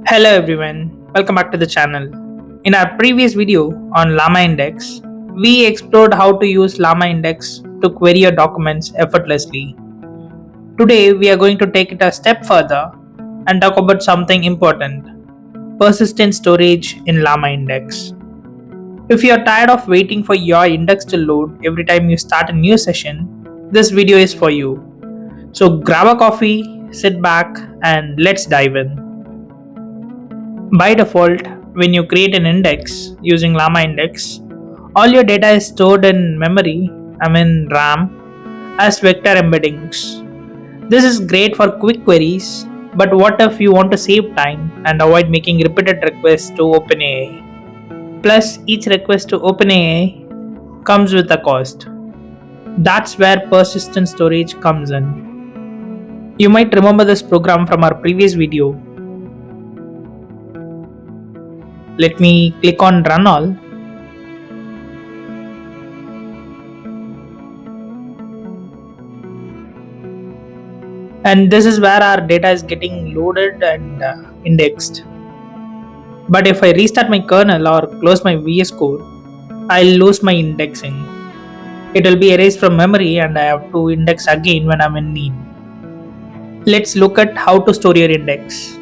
Hello everyone, welcome back to the channel. In our previous video on Llama Index, we explored how to use Llama Index to query your documents effortlessly. Today we are going to take it a step further and talk about something important: persistent storage in Llama Index. If you are tired of waiting for your index to load every time you start a new session, this video is for you. So grab a coffee, sit back, and let's dive in. By default, when you create an index using Llama Index, all your data is stored in memory, RAM, as vector embeddings. This is great for quick queries, but what if you want to save time and avoid making repeated requests to OpenAI? Plus, each request to OpenAI comes with a cost. That's where persistent storage comes in. You might remember this program from our previous video. Let me click on Run All. And this is where our data is getting loaded and indexed. But if I restart my kernel or close my VS Code, I'll lose my indexing. It will be erased from memory and I have to index again when I'm in need. Let's look at how to store your index.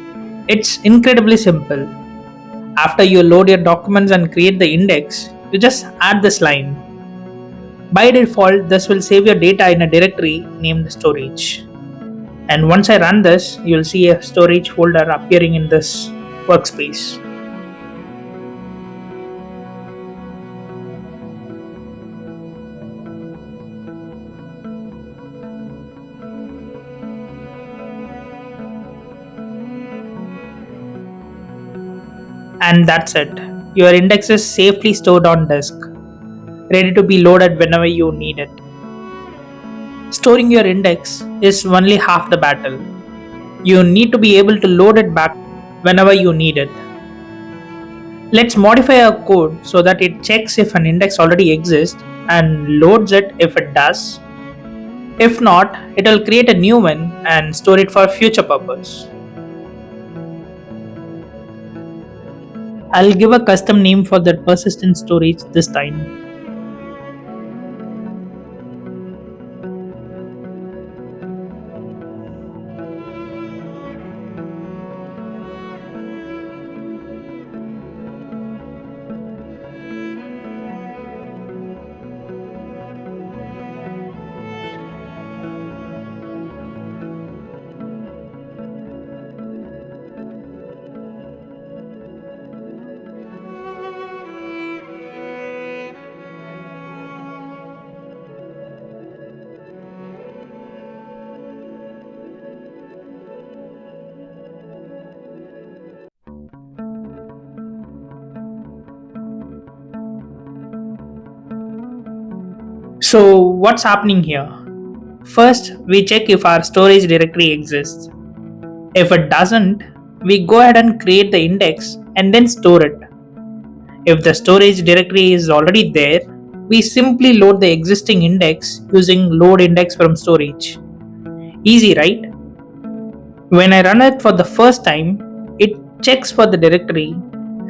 It's incredibly simple. After you load your documents and create the index, you just add this line. By default, this will save your data in a directory named storage. And once I run this, you'll see a storage folder appearing in this workspace. And that's it. Your index is safely stored on disk, ready to be loaded whenever you need it. Storing your index is only half the battle. You need to be able to load it back whenever you need it. Let's modify our code so that it checks if an index already exists and loads it if it does. If not, it will create a new one and store it for future purpose. I'll give a custom name for that persistent storage this time. So, what's happening here? First, we check if our storage directory exists. If it doesn't, we go ahead and create the index and then store it. If the storage directory is already there, we simply load the existing index using load index from storage. Easy, right? When I run it for the first time, it checks for the directory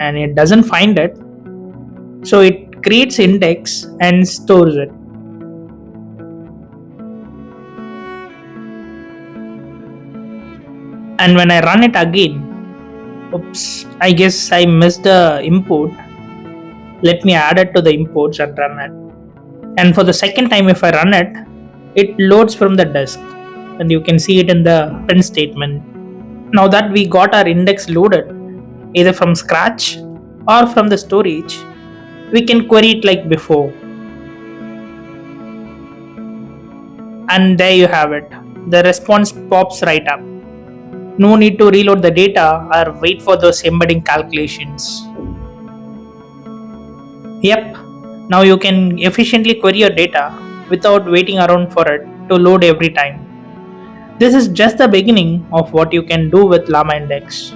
and it doesn't find it. So it creates index and stores it. And when I run it again, oops, I guess I missed the import. Let me add it to the imports and run it. And for the second time, if I run it, it loads from the disk. And you can see it in the print statement. Now that we got our index loaded, either from scratch or from the storage, we can query it like before. And there you have it. The response pops right up. No need to reload the data or wait for those embedding calculations. Yep, now you can efficiently query your data without waiting around for it to load every time. This is just the beginning of what you can do with Llama Index.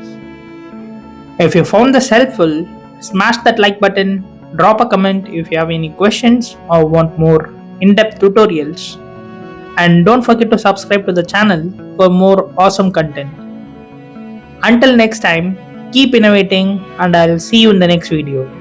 If you found this helpful, smash that like button, drop a comment if you have any questions or want more in-depth tutorials, and don't forget to subscribe to the channel for more awesome content. Until next time, Keep innovating, and I'll see you in the next video.